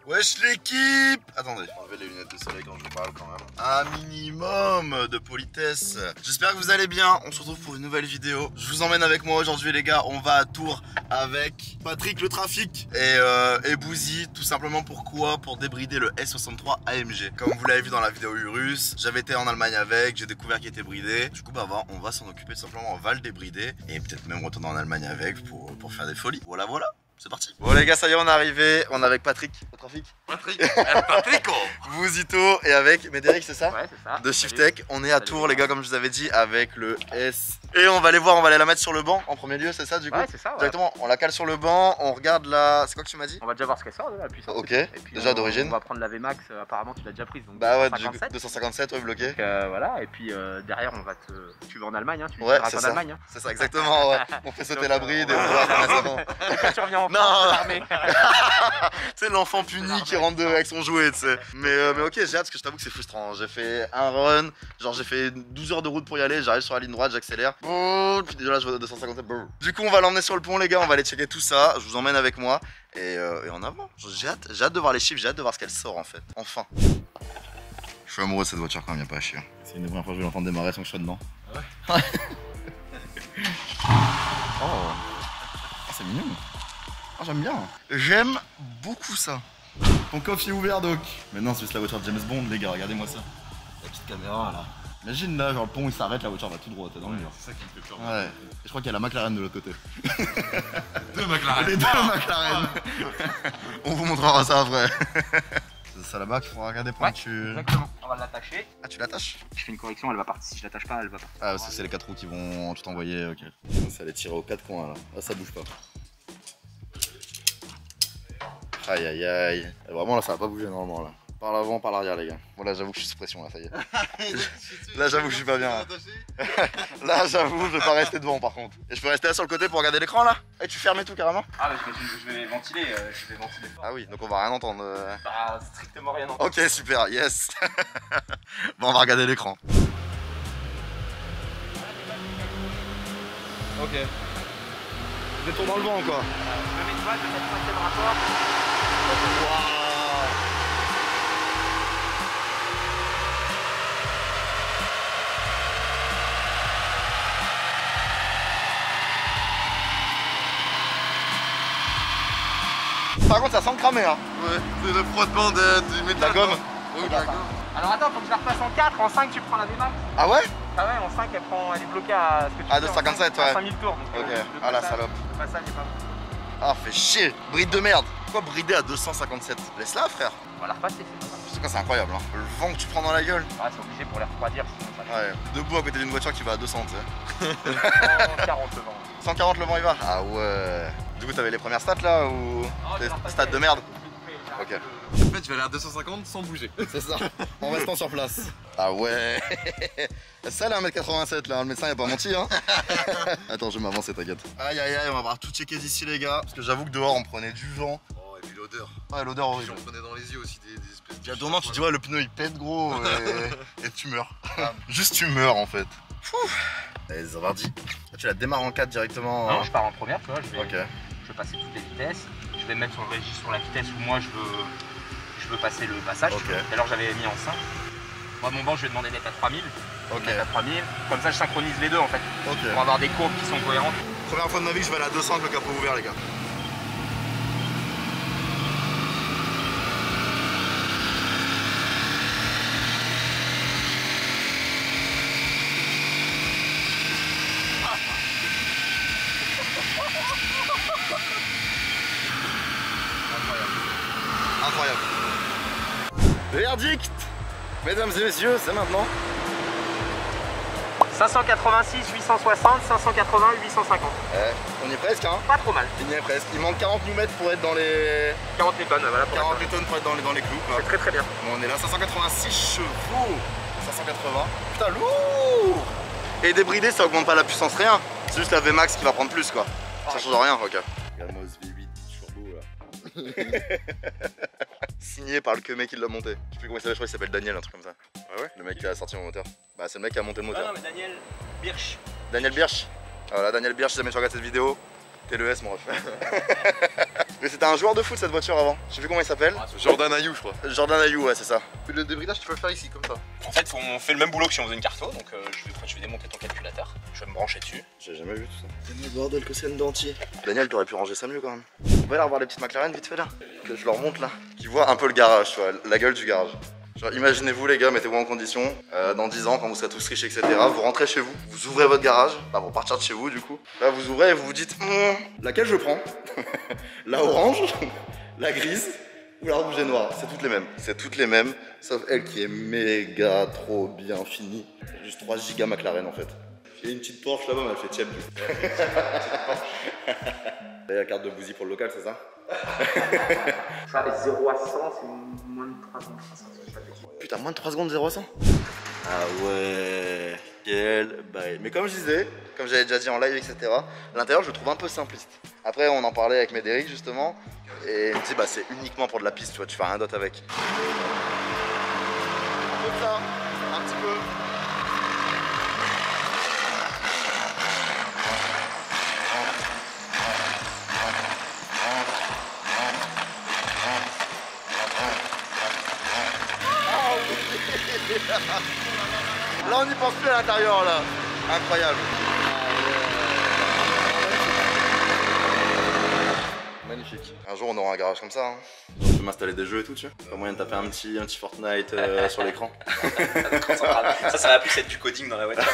Wesh l'équipe! Attendez, enlevez les lunettes de soleil quand je vous parle quand même. Un minimum de politesse. J'espère que vous allez bien, on se retrouve pour une nouvelle vidéo. Je vous emmène avec moi aujourd'hui les gars, on va à Tours avec Patrick le trafic et Bouzy. Tout simplement pourquoi? Pour débrider le S63 AMG. Comme vous l'avez vu dans la vidéo Urus, j'avais été en Allemagne avec, j'ai découvert qu'il était bridé. Du coup bah on va s'en occuper tout simplement, on va le débrider. Et peut-être même retourner en Allemagne avec pour faire des folies. Voilà. C'est parti. Bon les gars, ça y est, on est arrivé. On est avec Patrick, le trafic. Patrick Bouzito et avec Médéric, c'est ça? Ouais, c'est ça. De Shiftech. On est à Tours les gars, comme je vous avais dit, avec le S. Et on va aller voir, on va aller la mettre sur le banc en premier lieu, c'est ça du coup? Ouais, c'est ça. Ouais. Directement, on la cale sur le banc, on regarde la... C'est quoi que tu m'as dit? On va déjà voir ce qu'elle sort de la puissance. Ok, et puis déjà d'origine. On va prendre la VMAX, apparemment tu l'as déjà prise. Donc Bah ouais, 257. 257, ouais, bloqué. Donc, voilà, et puis derrière on va te... Tu vas en Allemagne, hein, tu Ouais, iras c'est en ça. Allemagne. Hein. C'est ça, exactement, ouais. On fait sauter la bride et on va Quand tu reviens en Non. France, l'armée. C'est l'enfant puni qui rentre avec son jouet, tu sais. Mais ok, j'ai hâte parce que je t'avoue que c'est frustrant. J'ai fait un run, genre j'ai fait 12 heures de route pour y aller, j'arrive sur la ligne droite, j'accélère. Puis déjà là je vais à 257. Du coup on va l'emmener sur le pont les gars, on va aller checker tout ça, je vous emmène avec moi et en avant. J'ai hâte de voir les chiffres, j'ai hâte de voir ce qu'elle sort en fait. Enfin. Je suis amoureux de cette voiture quand même, y'a pas à chier. C'est une des premières fois que je vais l'entendre démarrer sans que je sois dedans. Ah ouais. Oh, c'est mignon. Oh, j'aime bien. J'aime beaucoup ça. Ton coffre est ouvert donc. Maintenant c'est juste la voiture de James Bond les gars, regardez-moi ça. La petite caméra là. Imagine là, genre le pont il s'arrête, la voiture va tout droit, t'es dans le mur. C'est ça qui me fait peur. Ouais. Et je crois qu'il y a la McLaren de l'autre côté. Deux McLaren. Les deux McLaren. On vous montrera ça après. C'est ça là-bas qu'il faudra regarder pour Ouais, tu... exactement. On va l'attacher. Ah tu l'attaches? Je fais une correction, elle va partir. Si je l'attache pas, elle va pas. Ah parce que c'est les 4 roues qui vont tout envoyer, ok. Ça les tirer aux 4 coins là. Là ça bouge pas. Aïe aïe aïe. Et vraiment là ça va pas bouger normalement là. Par l'avant, par l'arrière les gars. Bon là j'avoue que je suis sous pression là, ça y est. Là j'avoue que je suis pas bien. Là j'avoue je vais pas rester devant par contre. Et je peux rester là sur le côté pour regarder l'écran là? Et tu fermes et tout carrément? Ah bah je vais ventiler, fort. Ah oui, donc on va rien entendre. Bah strictement rien entendre. Ok super, yes. Bon on va regarder l'écran. Ok. Des tours dans le vent quoi. Je me mets une balle, je vais mettre 5ème rapport. Waouh. Par contre ça sent cramer hein. Ouais, c'est le frottement du métal. De la gomme. Oui, de la gomme. Alors attends, faut que je la repasse en 4, en 5 tu prends la VMAX. Ah ouais? Ah ouais, en 5 elle est bloquée à ce que tu Ah, fais, 257, à ouais. 5000 tours. Donc, Ok, le ah la passage- salope. Le passage est pas bon. Ah fait chier. Bride de merde. Pourquoi brider à 257? Laisse-la frère. On va la repasser, c'est pas grave. C'est quoi, c'est incroyable hein. Le vent que tu prends dans la gueule. Ah, c'est obligé pour les refroidir, sinon ça Ouais. Debout à côté d'une voiture qui va à 200 tu sais. 140 le vent. 140 le vent il va. Ah ouais. Du coup t'avais les premières stats là ou des stats de merde? Ok. En fait, je vais aller à 250 sans bouger. C'est ça. En restant sur place. Ah ouais. Ça là 1m87 là, le médecin il a pas menti hein. Attends je vais m'avancer t'inquiète. Aïe aïe aïe, on va voir tout checker d'ici les gars. Parce que j'avoue que dehors on prenait du vent. Oh, et puis l'odeur. Ouais l'odeur horrible. J'en prenais dans les yeux aussi des espèces de. Il y a 2 moments tu te dis ouais le pneu il pète gros et tu meurs. Juste tu meurs en fait. Allez Zavardi. Tu la démarres en 4 directement. Non, je pars en première, tu vois, je vais passer toutes les vitesses. Je vais mettre sur le registre sur la vitesse où moi je veux passer le passage. Ok. Tout à l'heure j'avais mis en 5. Moi mon banc je vais demander d'être à 3000. Ok. Mettre à 3000. Comme ça je synchronise les deux en fait. Ok. Pour avoir des courbes qui sont cohérentes. Première fois de ma vie que je vais aller à 200 avec le capot ouvert les gars. Incroyable. Verdict, mesdames et messieurs, c'est maintenant. 586, 860, 580, 850. On y est presque hein. Pas trop mal. Il y est presque. Il manque 40 Nm pour être dans les... 40 newtons, voilà. Pour 40 Nm pour être dans les clous quoi. C'est très très bien. Bon, on est là, 586 chevaux. 580. Putain, lourd. Et débridé, ça augmente pas la puissance, rien. C'est juste la VMAX qui va prendre plus quoi. Ça change rien, ok. Regarde-moi ce V8 turbo là. Signé par le mec qui l'a monté. Je sais plus comment il s'appelle, je crois qu'il s'appelle Daniel, un truc comme ça. Ah ouais? Le mec qui a sorti mon moteur. Bah c'est le mec qui a monté le moteur. non mais Daniel Birch. Daniel Birch. Voilà, Daniel Birch, si jamais tu regardes cette vidéo, t'es le S mon ref. Mais c'était un joueur de foot cette voiture avant. Je sais plus comment il s'appelle. Jordan Ayou, je crois. Jordan Ayou, ouais, c'est ça. Le débridage, tu peux le faire ici, comme ça. En fait, on fait le même boulot que si on faisait une carto, donc je vais démonter ton calculateur, je vais me brancher dessus. J'ai jamais vu tout ça. Daniel, bordel, que c'est une dentier. Daniel, t'aurais pu ranger ça mieux quand même. On va aller revoir les petites McLaren vite fait là. Que je leur montre là. Qui voient un peu le garage, tu vois, la gueule du garage. Genre, imaginez-vous les gars, mettez-vous en condition, dans 10 ans quand vous serez tous riches etc, vous rentrez chez vous, vous ouvrez votre garage, bah pour partir de chez vous du coup, là vous ouvrez et vous vous dites laquelle je prends. La orange, la grise ou la rouge et noire, c'est toutes les mêmes. C'est toutes les mêmes, sauf elle qui est méga trop bien finie. Juste 3 gigas McLaren en fait. Il y a une petite Porsche là-bas mais elle fait tiep du coup. Et la carte de Bouzy pour le local, c'est ça? Ça, 0 à 100, c'est moins de 3 secondes. Putain, moins de 3 secondes 0 à 100? Ah ouais, quel bail. Mais comme je disais, comme j'avais déjà dit en live, etc., l'intérieur je le trouve un peu simpliste. Après, on en parlait avec Médéric justement, et il me dit bah c'est uniquement pour de la piste, tu vois, tu fais rien d'autre avec. Un peu de ça, un petit peu. Là on n'y pense plus à l'intérieur là. Incroyable. Magnifique. Un jour on aura un garage comme ça. Hein. Je peux m'installer des jeux et tout, tu vois. Pas moyen de taper un petit Fortnite sur l'écran. Ça va plus être du coding dans la voiture.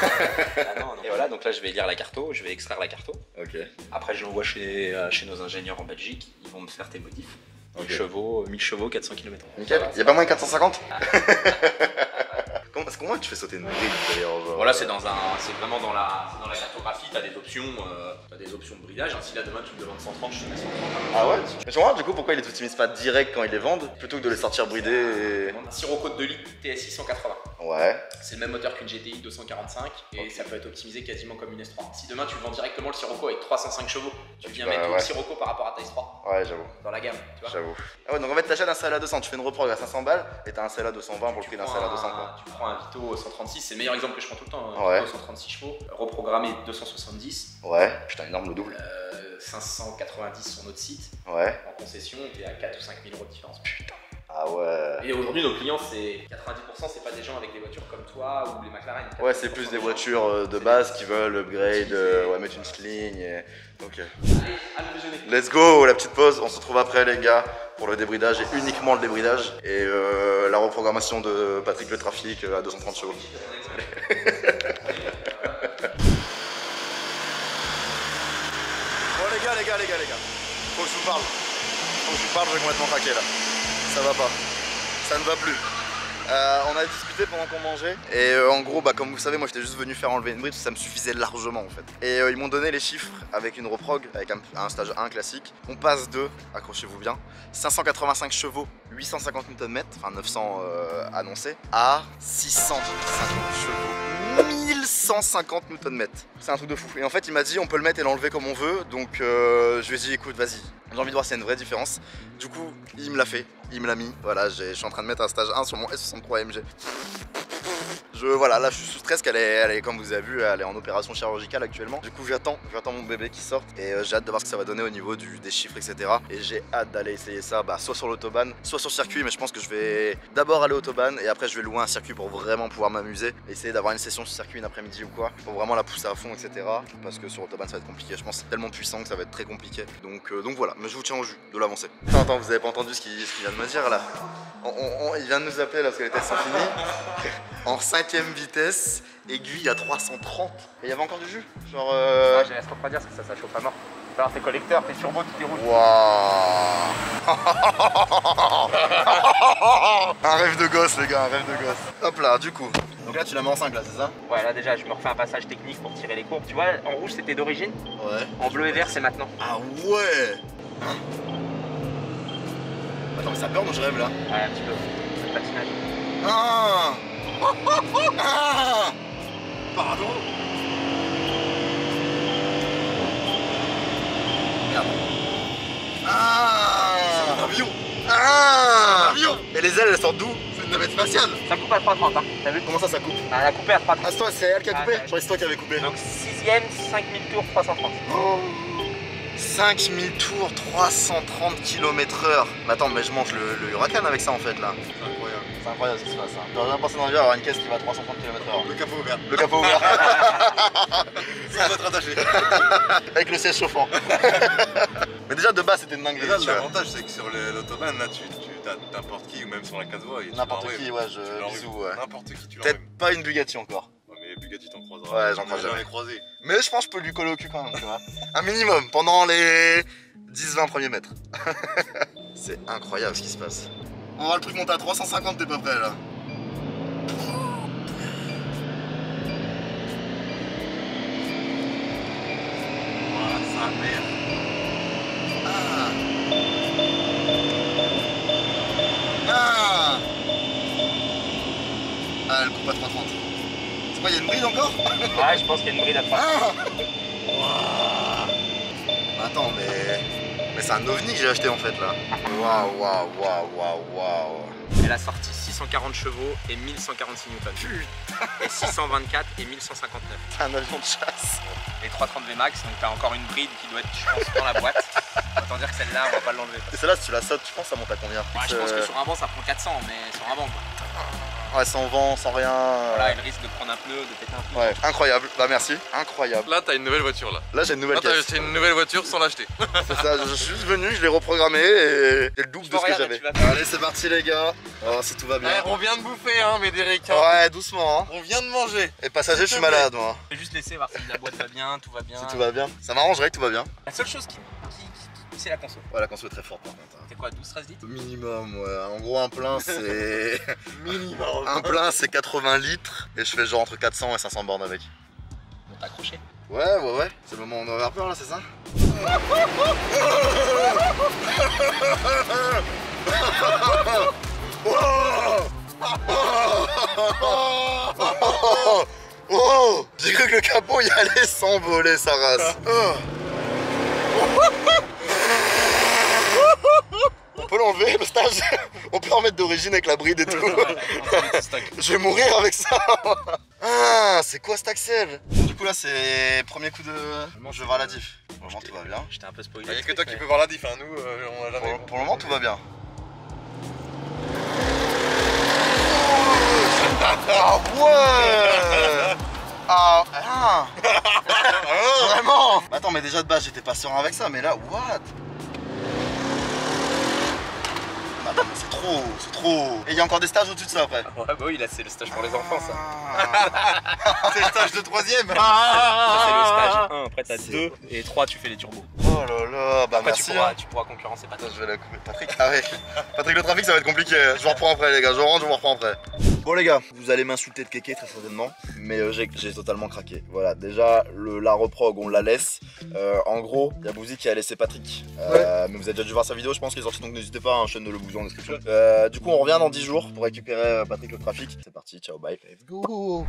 Ah non. Et voilà, donc là je vais lire la carto, je vais extraire la carto. Ok. Après je l'envoie chez nos ingénieurs en Belgique, ils vont me faire tes modifs. Okay. 1000 chevaux, 400 km/h. Nickel. Y'a pas moins de 450? Comment tu fais sauter une bride d'ailleurs? Voilà, c'est vraiment dans la cartographie, t'as des options de bridage. Hein. Si là demain tu me demandes 130, je te mets 130. Ah ouais? Mais je me demande du coup pourquoi ils les optimisent pas direct quand ils les vendent plutôt que de les sortir bridés et... Un Sirocco de 2 litres TSI 180. Ouais. C'est le même moteur qu'une GTI 245 et okay. Ça peut être optimisé quasiment comme une S3. Si demain tu vends directement le Sirocco avec 305 chevaux, tu viens mettre le Sirocco par rapport à ta S3. Ouais, j'avoue. Dans la gamme, tu vois. J'avoue. Ah ouais, donc en fait t'achètes un CLA 200, tu fais une reprog à 500 balles et t'as un CLA 220 pour le prix d'un CLA 200 quoi. Tu prends un Vito 136, c'est le meilleur exemple que je prends tout le temps. Ouais. Vito 136 chevaux, reprogrammé 270. Ouais, putain énorme le double. 590 sur notre site. Ouais. En concession, t'es à 4 ou 5 000 € de différence. Putain. Ah ouais. Et aujourd'hui, nos clients, c'est 90%, c'est pas des gens avec des voitures comme toi ou les McLaren. Ouais, c'est plus des voitures de base qui veulent upgrade, ouais, mettre une sling et... Ok. Allez, à le déjeuner. Let's go, la petite pause. On se retrouve après les gars pour le débridage et uniquement le débridage et la reprogrammation de Patrick Le Trafic à 230 chevaux. Bon les gars, faut que je vous parle. J'ai complètement craqué là. Ça va pas. Ça ne va plus. On a discuté pendant qu'on mangeait et en gros bah comme vous savez moi j'étais juste venu faire enlever une bride, ça me suffisait largement en fait. Et ils m'ont donné les chiffres avec une reprog, avec un stage 1 classique. On passe de, accrochez-vous bien, 585 chevaux, 850 Nm, enfin 900 annoncés, à 650 chevaux, 1150 Nm. C'est un truc de fou. Et en fait il m'a dit on peut le mettre et l'enlever comme on veut, donc je lui ai dit écoute vas-y, j'ai envie de voir s'il y a une vraie différence. Du coup il me l'a fait, il me l'a mis, voilà je suis en train de mettre un stage 1 sur mon S63 AMG. Voilà, là je suis sous stress qu'elle est, comme vous avez vu, elle est en opération chirurgicale actuellement. Du coup j'attends mon bébé qui sorte et j'ai hâte de voir ce que ça va donner au niveau des chiffres etc. Et j'ai hâte d'aller essayer ça soit sur l'autobahn, soit sur le circuit, mais je pense que je vais d'abord aller autobahn et après je vais louer un circuit pour vraiment pouvoir m'amuser. Essayer d'avoir une session sur circuit une après-midi ou quoi, pour vraiment la pousser à fond etc. Parce que sur l'autobahn ça va être compliqué, je pense que c'est tellement puissant que ça va être très compliqué. Donc voilà, mais je vous tiens au jus de l'avancée. Attends, vous avez pas entendu ce qu'il vient de me dire là? Il vient de nous appeler là parce que les tests sont finis. En 5ème vitesse, aiguille à 330. Et il y avait encore du jus? Genre Ouais, je laisse refroidir parce que ça chauffe à mort. Alors tes collecteurs, tes turbos qui déroulent. Waouh. Un rêve de gosse les gars, un rêve de gosse. Hop là, du coup. Donc là tu la mets en 5 là, c'est ça? Ouais, là déjà je me refais un passage technique pour tirer les courbes. Tu vois, en rouge c'était d'origine. Ouais. En bleu et vert c'est maintenant. Ah ouais. Attends mais ça peur, moi je rêve là. Ouais, un petit peu. Le patinage. Ah. Ah. Pardon. Merde. Ah. C'est un avion. Ah. C'est un avion. Et les ailes elles sortent d'où? C'est une navette spatiale. Ça coupe à 3,30 hein. T'as vu? Comment ça coupe? Elle a coupé à 3,30. Ah c'est toi, c'est elle qui a coupé? Je croyais que c'est toi qui avais coupé. Donc 6ème, 5000 tours, 330. Oh. 5000 tours, 330 km/h. Mais attends, mais je mange le Huracan avec ça en fait là. C'est incroyable. C'est incroyable ce qui se passe. Hein. J'aurais jamais pensé dans la vie avoir une caisse qui va à 330 km/h. Le capot ouvert. Le capot ouvert. Sans être attaché. Avec le siège chauffant. Mais déjà de base c'était une dinguerie. Déjà, l'avantage c'est que sur l'autobahn, là, tu as n'importe qui ou même sur la 4 voies. N'importe qui, ouais, bisous, ouais. N'importe qui, tu Peut-être l'enrhumes. pas une Bugatti encore. Ouais, mais Bugatti t'en croiseras. Ouais, j'en croise jamais. Croisé. Mais je pense que je peux lui coller au cul quand même, tu vois. Un minimum pendant les 10-20 premiers mètres. C'est incroyable ce qui se passe. On va voir le truc monter à 350, t'es pas prêt là. Voilà, sa mère. Ah, elle coupe à 330. C'est quoi, il y a une bride encore? Ouais, je pense qu'il y a une bride à faire. Attends, mais c'est un ovni que j'ai acheté en fait là. Waouh. Elle a sorti 640 chevaux et 1146 Newton. Putain, Et 624 et 1159. c'est un avion de chasse. Et 330 VMAX, donc t'as encore une bride qui doit être, je pense, dans la boîte. Autant dire que celle-là, on va pas l'enlever. Et celle-là, si tu la sautes, tu penses que ça monte à combien? Ouais, je pense que sur un banc, ça prend 400, mais sur un banc, quoi. Ouais, sans vent, sans rien. Voilà, elle risque de prendre un pneu, de péter un pneu. Ouais, incroyable. Bah merci, incroyable. Là, t'as une nouvelle voiture là. Là, j'ai une nouvelle Là, t'as caisse. acheté une nouvelle voiture sans l'acheter. C'est ça, je suis juste venu, je l'ai reprogrammé et c'est le double de ce que regarde, j'avais. tu vas- Allez, c'est parti les gars. Oh, si tout va bien. On vient de bouffer, hein, Médéric. Ouais, doucement. Hein. On vient de manger. Et passager, je suis malade moi. Je vais juste laisser voir si la boîte va bien, tout va bien. Si tout va bien. Ça m'arrangerait que tout va bien. La seule chose qui c'est la conso. Ouais, la conso est très forte par contre. Hein. C'est quoi, 12-13 litres? Minimum, ouais. En gros, un plein c'est. Minimum. Un plein c'est 80 litres et je fais genre entre 400 et 500 bornes avec. Bon, t'as accroché. Ouais. C'est le moment où on doit avoir peur là, c'est ça? Oh, j'ai cru que le capot il allait s'envoler sa race. On peut l'enlever le stage. On peut en mettre d'origine avec la bride et tout. Je vais mourir avec ça. Ah, c'est quoi cet axel? Du coup là c'est premier coup de... Je vais voir la diff. Pour le moment tout va bien. J'étais un peu spoilé. Il n'y a que toi qui peux voir la diff, hein. Nous, on l'a jamais. Pour le moment tout va bien. Ah ouais. Ah vraiment. Attends, mais déjà de base j'étais pas serein avec ça, mais là what? Attends, mais c'est trop. Et il y a encore des stages au-dessus de ça après. Ouais, bah oui, là c'est le stage pour les enfants, ça. C'est le stage de 3ème. Ça, c'est le stage 1. Après, t'as 2 et 3, tu fais les turbos. Oh là là, bah Après, merci. tu pourras concurrencer Attends, Patrick. je vais la couper. Patrick, Patrick, le trafic ça va être compliqué. Je vous reprends après les gars, je vous reprends après. Bon les gars, vous allez m'insulter de kéké très certainement, mais j'ai totalement craqué. Voilà, déjà la reprog on la laisse. En gros, il y a Bouzy qui a laissé Patrick. Mais vous avez déjà dû voir sa vidéo, je pense qu'il est sorti, donc n'hésitez pas, chaîne de le Bouzy en description. Du coup on revient dans 10 jours pour récupérer Patrick le trafic. C'est parti, ciao, bye, let's go.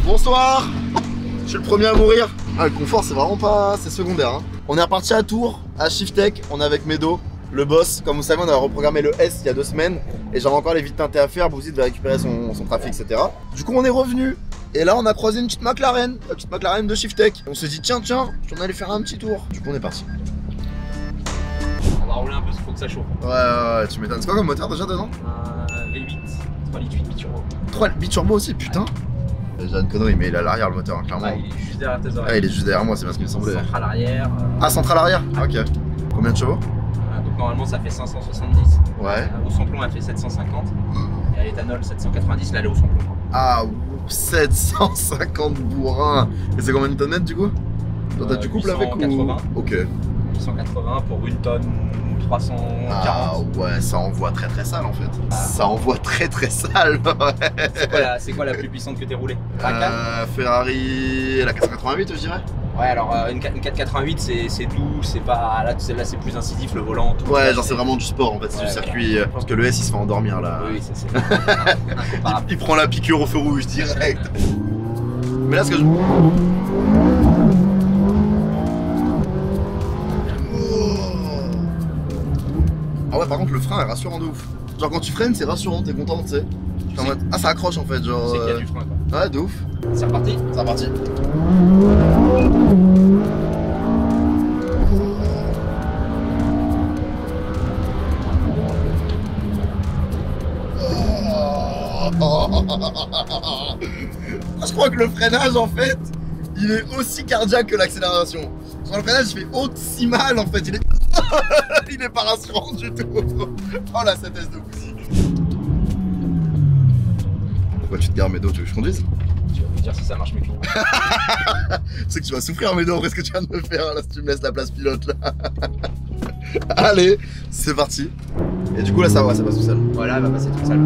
Bonsoir. Je suis le premier à mourir. Ah, le confort c'est vraiment pas... c'est secondaire hein. On est reparti à Tours, à Shiftech, on est avec Medo, le boss. Comme vous savez, on a reprogrammé le S il y a 2 semaines et j'avais encore les vides teintés à faire, Bouzy devait récupérer son trafic, etc. Du coup on est revenu et là on a croisé une petite McLaren, la petite McLaren de Shiftech. On se dit tiens, on allait faire un petit tour. Du coup on est parti. On va rouler un peu, il faut que ça chauffe. Ouais, tu m'étonnes. C'est quoi comme moteur déjà dedans? Un V8, 3 litres 8 biturbo. 3 biturbo aussi, putain. Déjà une connerie, mais il est à l'arrière le moteur, hein, clairement. Ouais, il est juste derrière tes Ah, oreilles. il est juste derrière moi, c'est bien ce qu'il me semblait. Centrale arrière. Ah, centrale arrière? Ok. Combien de chevaux? Donc normalement ça fait 570. Ouais. Au samplon elle fait 750. Et à l'éthanol 790, là elle est au samplon. Ah, 750 bourrins. Et c'est combien de tonnes du coup? Toi t'as du couple avec ou... 880. Ok. 880 pour 1 tonne 340. Ah ouais, ça envoie très sale en fait. Ça envoie très sale. Ouais. C'est quoi la plus puissante que t'aies roulée? La Ferrari, la 488 je dirais. Ouais, alors une 488 c'est doux, c'est pas. Là celle-là c'est plus incisif, le volant. Tout Ouais, ça, genre c'est vraiment du sport en fait, c'est Ouais, du circuit. Je pense que le S il se fait endormir là. Oui, c'est incomparable. Il prend la piqûre au feu rouge direct. Mais là ce que je... Ah ouais, par contre le frein est rassurant de ouf. Genre quand tu freines c'est rassurant, t'es content, tu sais. Ah, ça accroche en fait, genre. C'est qu'il y a du frein quoi. Ouais, de ouf. C'est reparti. C'est reparti. Je crois que le freinage en fait, il est aussi cardiaque que l'accélération. Sur le freinage, il fait aussi mal en fait, il est, il est pas rassurant du tout. Oh la 7S de Bouzy. Pourquoi tu te gares, Médo? Tu veux que je conduise? Tu vas me dire si ça marche mieux que moi. C'est que tu vas souffrir, Médo, après ce que tu viens de me faire là, si tu me laisses la place pilote là. Allez, c'est parti. Et du coup là ça va, ça passe tout seul. Voilà, elle va passer toute seule.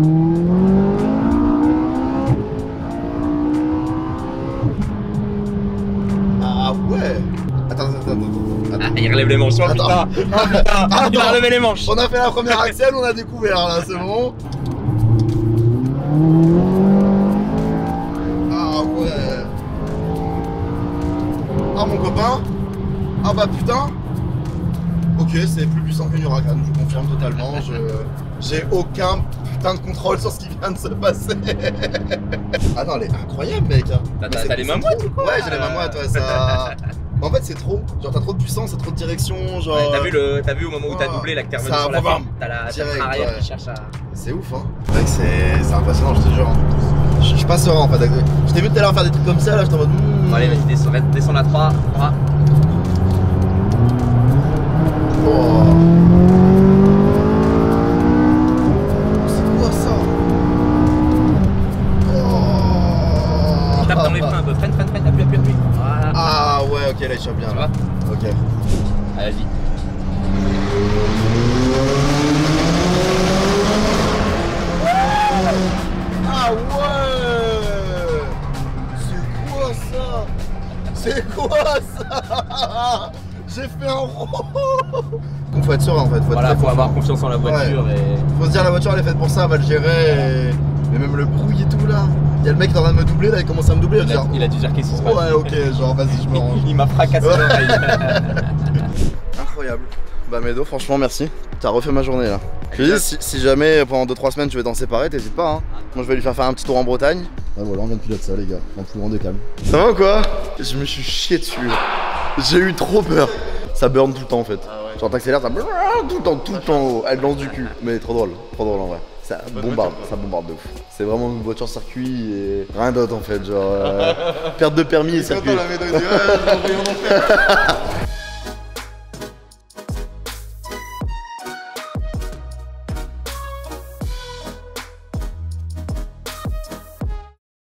Ah ouais. Attends. Ah, il relève les manches, oh putain. Oh putain, il a relevé les manches. On a fait la première axelle, on a découvert là, c'est bon. Ah ouais. Ah mon copain. Ah bah putain. Ok, c'est plus puissant qu'une Huracan, je confirme totalement. J'ai aucun putain de contrôle sur ce qui vient de se passer. Ah non, elle est incroyable, mec. T'as les mains moites ou quoi? Ouais, j'ai les mains moites, ouais, ça. En fait, c'est trop. Genre, t'as trop de puissance, c'est trop de direction. Genre. Ouais, t'as vu au moment où t'as doublé, là que t'es revenu sur la fin, t'as la arrière qui cherche à. C'est ouf, hein. C'est vrai que c'est impressionnant, je te jure. Je suis pas serein en fait. Je t'ai vu tout à l'heure faire des trucs comme ça, là, j'étais en mode. Bon, allez, vas-y, descends la 3. Oh. C'est quoi ça? Oh. Tape dans les freins un peu, freine, appuie. Voilà. Ah ouais, ok, là il chope bien. Tu Là. Ok. Allez, vas-y. Ah ouais. C'est quoi ça? J'ai fait un rond. Faut être serein en fait. Faut avoir confiance en la voiture. Ouais. Et... Faut se dire la voiture elle est faite pour ça, elle va le gérer. Mais même le bruit et tout là. Il y a le mec qui est en train de me doubler là, il commence à me doubler. Il a dû dire qu'est-ce qui se passe. Ouais, ok, genre vas-y, je me range. Il m'a fracassé l'oreille. Incroyable. Bah Médo, franchement merci. T'as refait ma journée là. Je te dis, si jamais pendant 2-3 semaines tu veux t'en séparer, t'hésites pas hein. Moi je vais lui faire un petit tour en Bretagne. Ah voilà, on vient de piloter ça les gars, en plus grand des calmes. Ça va ou quoi? Je me suis chié dessus. J'ai eu trop peur. Ça burn tout le temps en fait. Ah ouais. Genre t'accélères, ça tout le temps, elle lance du cul. Mais trop drôle en vrai. Ça bombarde de ouf. C'est vraiment une voiture circuit et rien d'autre en fait. Genre perte de permis et circuit.